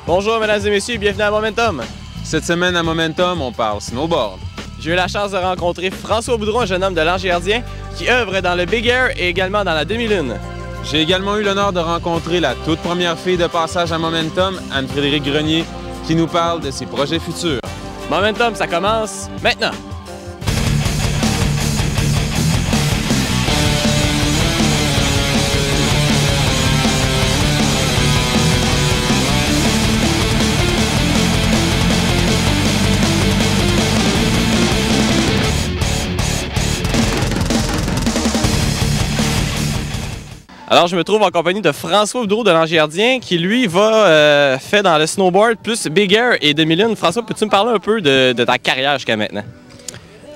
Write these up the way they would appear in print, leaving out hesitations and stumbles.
Bonjour mesdames et messieurs, bienvenue à Momentum. Cette semaine à Momentum, on parle snowboard. J'ai eu la chance de rencontrer François Boudreau, un jeune homme de Lange-Gardien qui œuvre dans le Big Air et également dans la demi-lune. J'ai également eu l'honneur de rencontrer la toute première fille de passage à Momentum, Anne-Frédérique Grenier, qui nous parle de ses projets futurs. Momentum, ça commence maintenant! Alors, je me trouve en compagnie de François Boudreau de Lange-Gardien qui, lui, fait dans le snowboard plus Big Air et demi-lune. François, peux-tu me parler un peu de ta carrière jusqu'à maintenant?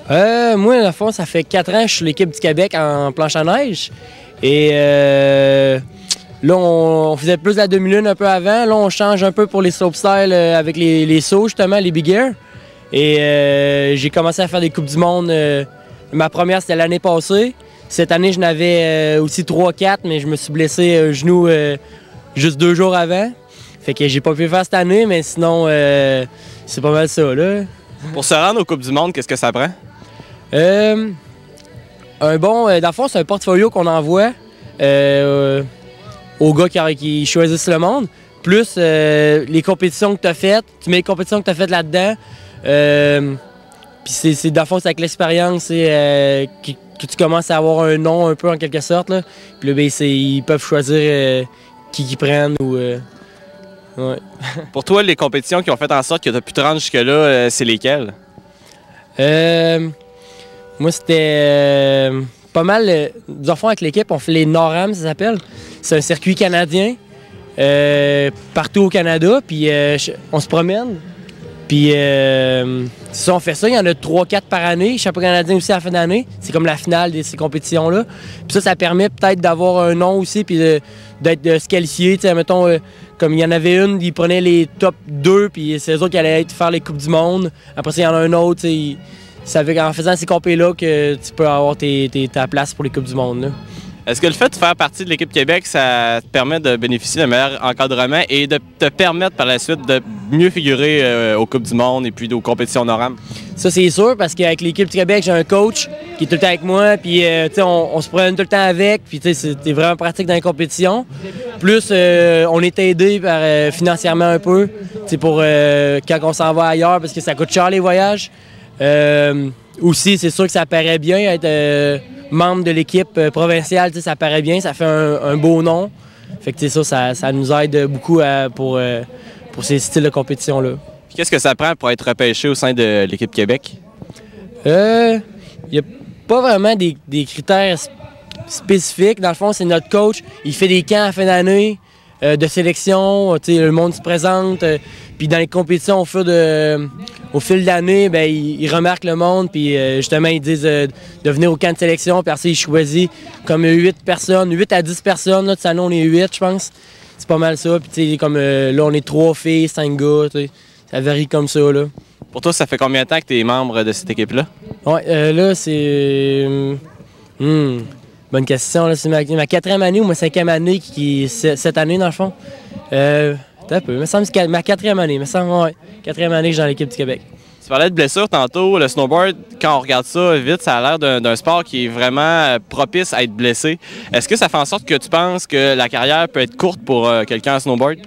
Moi, dans le fond, ça fait 4 ans que je suis sur l'équipe du Québec en planche à neige. Et là, on faisait plus de la demi-lune un peu avant. Là, on change un peu pour les slopestyle avec les sauts, justement, les Big Air. Et j'ai commencé à faire des Coupes du Monde. Ma première, c'était l'année passée. Cette année, je n'avais aussi 3-4, mais je me suis blessé au genou juste 2 jours avant. Fait que j'ai pas pu le faire cette année, mais sinon, c'est pas mal ça, là. Pour se rendre aux Coupes du Monde, qu'est-ce que ça prend? Dans le fond, c'est un portfolio qu'on envoie aux gars qui choisissent le monde. Plus les compétitions que tu as faites. Tu mets les compétitions que tu as faites là-dedans. Puis c'est dans le fond, c'est avec l'expérience que tu commences à avoir un nom un peu en quelque sorte. Là. Puis là, ben, ils peuvent choisir qui prennent ou. Ouais. Pour toi, les compétitions qui ont fait en sorte que tu as pu te rendre jusque-là, c'est lesquelles? Moi, c'était pas mal. Dans le fond, avec l'équipe, on fait les NORAM, ça s'appelle. C'est un circuit canadien partout au Canada. Puis on se promène. Puis, si on fait ça, il y en a 3-4 par année. Championnat canadien aussi à la fin d'année. C'est comme la finale de ces compétitions-là. Puis ça permet peut-être d'avoir un nom aussi, puis de se qualifier. Tu sais, mettons, comme il y en avait une, ils prenaient les top 2, puis c'est eux autres qui allaient faire les Coupes du Monde. Après ça, il y en a un autre. Ça fait qu'en faisant ces compés-là que tu peux avoir ta place pour les Coupes du Monde. Là. Est-ce que le fait de faire partie de l'équipe Québec, ça te permet de bénéficier d'un meilleur encadrement et de te permettre par la suite de mieux figurer aux Coupes du Monde et puis aux compétitions NORAM? Ça, c'est sûr, parce qu'avec l'équipe du Québec, j'ai un coach qui est tout le temps avec moi, puis on se promène tout le temps avec, puis c'est vraiment pratique dans les compétitions. Plus, on est aidé financièrement un peu, pour quand on s'en va ailleurs, parce que ça coûte cher les voyages. Aussi, c'est sûr que ça paraît bien être membre de l'équipe provinciale, ça paraît bien, ça fait un beau nom. Fait que ça nous aide beaucoup pour ces styles de compétition-là. Qu'est-ce que ça prend pour être repêché au sein de l'équipe Québec? Il n'y a pas vraiment des critères spécifiques. Dans le fond, c'est notre coach. Il fait des camps à la fin d'année de sélection. Le monde se présente. Puis dans les compétitions, au fil de l'année, ben, ils remarquent le monde. Puis justement, ils disent de venir au camp de sélection. Puis après, ils choisissent comme 8 à 10 personnes. Là, cette année, on est 8, je pense. C'est pas mal ça. Puis comme là, on est 3 filles, 5 gars. Ça varie comme ça. Là. Pour toi, ça fait combien de temps que tu es membre de cette équipe-là? Ouais, là, c'est... bonne question. Là, c'est ma 4e année ou ma 5e année qui est cette année, dans le fond. Un peu. Il me semble que c'est ma 4e année. Il me semble, ouais. 4e année que je suis dans l'équipe du Québec. Tu parlais de blessures tantôt. Le snowboard, quand on regarde ça vite, ça a l'air d'un sport qui est vraiment propice à être blessé. Est-ce que ça fait en sorte que tu penses que la carrière peut être courte pour quelqu'un en snowboard?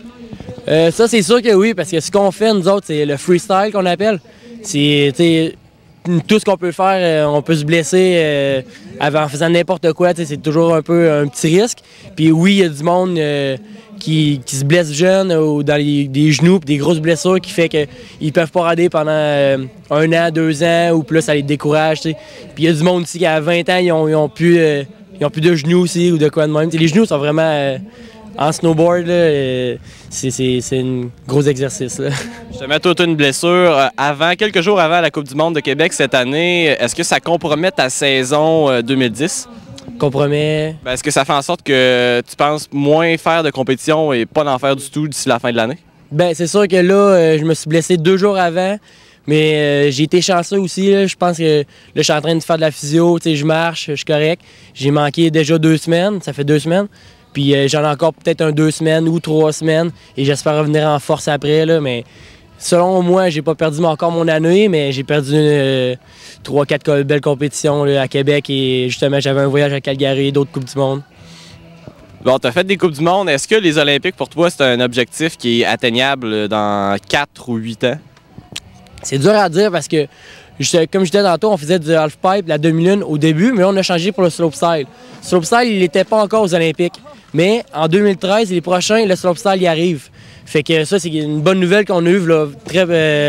Ça, c'est sûr que oui, parce que ce qu'on fait, nous autres, c'est le freestyle qu'on appelle. C'est tout ce qu'on peut faire, on peut se blesser en faisant n'importe quoi. C'est toujours un peu un petit risque. Puis oui, il y a du monde qui se blesse jeune ou dans des genoux, des grosses blessures qui fait qu'ils peuvent pas rader pendant 1 an, 2 ans, ou plus ça les décourage. T'sais. Puis il y a du monde aussi qui à 20 ans, ils ont plus de genoux aussi ou de quoi de même. T'sais, les genoux sont vraiment... en snowboard, c'est un gros exercice. Là. Justement, toi, tu as une blessure quelques jours avant la Coupe du Monde de Québec cette année. Est-ce que ça compromet ta saison 2010? Compromet? Ben, est-ce que ça fait en sorte que tu penses moins faire de compétition et pas d'en faire du tout d'ici la fin de l'année? Ben, c'est sûr que là, je me suis blessé 2 jours avant. Mais j'ai été chanceux aussi. Là. Je pense que là, je suis en train de faire de la physio. Je marche, je suis correct. J'ai manqué déjà 2 semaines. Ça fait 2 semaines. Puis j'en ai encore peut-être 2 semaines ou 3 semaines. Et j'espère revenir en force après, là, mais selon moi, j'ai pas perdu encore mon année, mais j'ai perdu 3-4 belles compétitions là, à Québec. Et justement, j'avais un voyage à Calgary et d'autres Coupes du Monde. Bon, tu as fait des Coupes du Monde. Est-ce que les Olympiques, pour toi, c'est un objectif qui est atteignable dans 4 ou 8 ans? C'est dur à dire parce que, comme je disais tantôt, on faisait du halfpipe, la demi-lune au début, mais là, on a changé pour le slopestyle. Le slopestyle, il n'était pas encore aux Olympiques. Mais en 2013, les prochains, le slopestyle y arrive. Fait que ça, c'est une bonne nouvelle qu'on a eue. Là,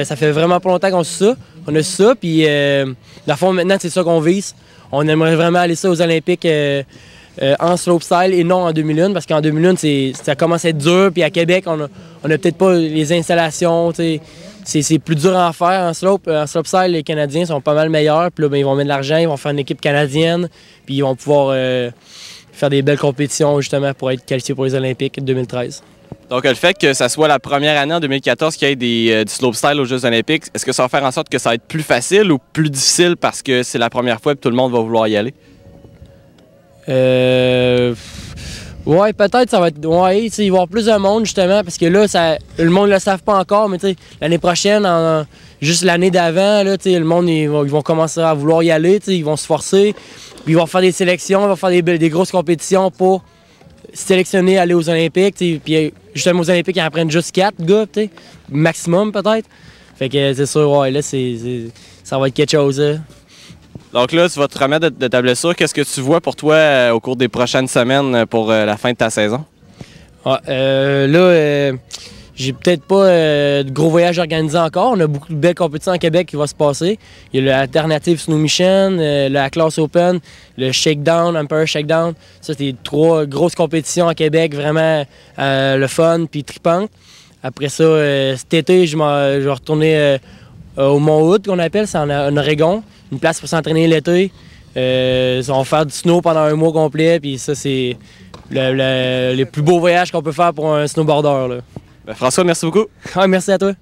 ça fait vraiment pas longtemps qu'on suit ça. On a su ça, puis dans le fond, maintenant, c'est ça qu'on vise. On aimerait vraiment aller ça aux Olympiques en slopestyle et non en demi-lune, parce qu'en demi-lune, ça commence à être dur. Puis à Québec, on a peut-être pas les installations, c'est plus dur à en faire en slope. En slopestyle, les Canadiens sont pas mal meilleurs. Puis là, ben, ils vont mettre de l'argent, ils vont faire une équipe canadienne, puis ils vont pouvoir faire des belles compétitions justement pour être qualifiés pour les Olympiques 2013. Donc, le fait que ça soit la première année en 2014 qu'il y ait du slopestyle aux Jeux olympiques, est-ce que ça va faire en sorte que ça va être plus facile ou plus difficile parce que c'est la première fois et tout le monde va vouloir y aller? Ouais, peut-être ça va être. Ouais, il va y avoir plus de monde justement parce que là, le monde ne le savent pas encore, mais l'année prochaine, juste l'année d'avant, le monde ils vont commencer à vouloir y aller, ils vont se forcer, puis ils vont faire des sélections, ils vont faire des grosses compétitions pour sélectionner, aller aux Olympiques, puis justement aux Olympiques, ils en prennent juste 4 gars, maximum peut-être. Fait que c'est sûr, ouais, là, ça va être quelque chose. Donc là, tu vas te remettre de ta blessure. Qu'est-ce que tu vois pour toi au cours des prochaines semaines pour la fin de ta saison? J'ai peut-être pas de gros voyages organisés encore. On a beaucoup de belles compétitions à Québec qui vont se passer. Il y a l'Alternative Snow Mission, la Class Open, le Shakedown, Empire Shakedown. Ça, c'est 3 grosses compétitions à Québec, vraiment le fun puis trippant. Après ça, cet été, je vais retourner au Mont Hood, qu'on appelle, c'est en Oregon. Une place pour s'entraîner l'été. On va faire du snow pendant un mois complet. Puis ça, c'est les plus beaux voyages qu'on peut faire pour un snowboarder. Là. Ben François, merci beaucoup. Ah, merci à toi.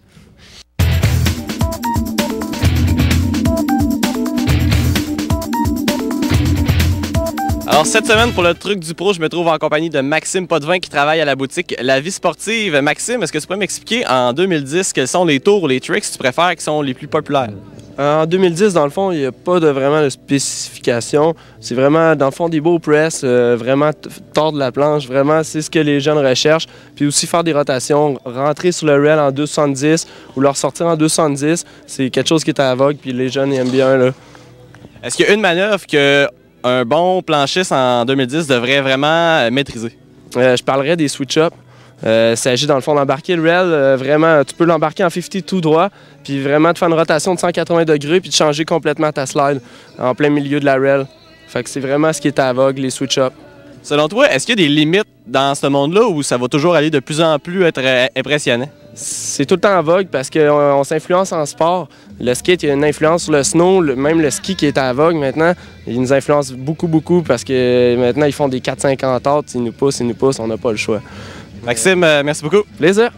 Alors cette semaine, pour le truc du pro, je me trouve en compagnie de Maxime Potvin qui travaille à la boutique La Vie Sportive. Maxime, est-ce que tu pourrais m'expliquer en 2010 quels sont les tours ou les tricks que tu préfères qui sont les plus populaires? En 2010, dans le fond, il n'y a pas vraiment de spécification. C'est vraiment, dans le fond, des beaux press, vraiment tordre la planche. Vraiment, c'est ce que les jeunes recherchent. Puis aussi faire des rotations, rentrer sur le rail en 2,70 ou leur sortir en 2,70. C'est quelque chose qui est à la vogue, puis les jeunes ils aiment bien. Là. Est-ce qu'il y a une manœuvre qu'un bon planchiste en 2010 devrait vraiment maîtriser? Je parlerais des switch-ups. Il s'agit dans le fond d'embarquer le rail, vraiment, tu peux l'embarquer en 50 tout droit, puis vraiment de faire une rotation de 180 degrés, puis de changer complètement ta slide en plein milieu de la rail. Fait que c'est vraiment ce qui est à la vogue, les switch-ups. Selon toi, est-ce qu'il y a des limites dans ce monde-là où ça va toujours aller de plus en plus être impressionnant? C'est tout le temps en vogue parce qu'on s'influence en sport. Le skate, il y a une influence sur le snow, même le ski qui est à la vogue maintenant, il nous influence beaucoup parce que maintenant ils font des 4-50 heures, ils nous poussent, on n'a pas le choix. Maxime, merci beaucoup. Plaisir.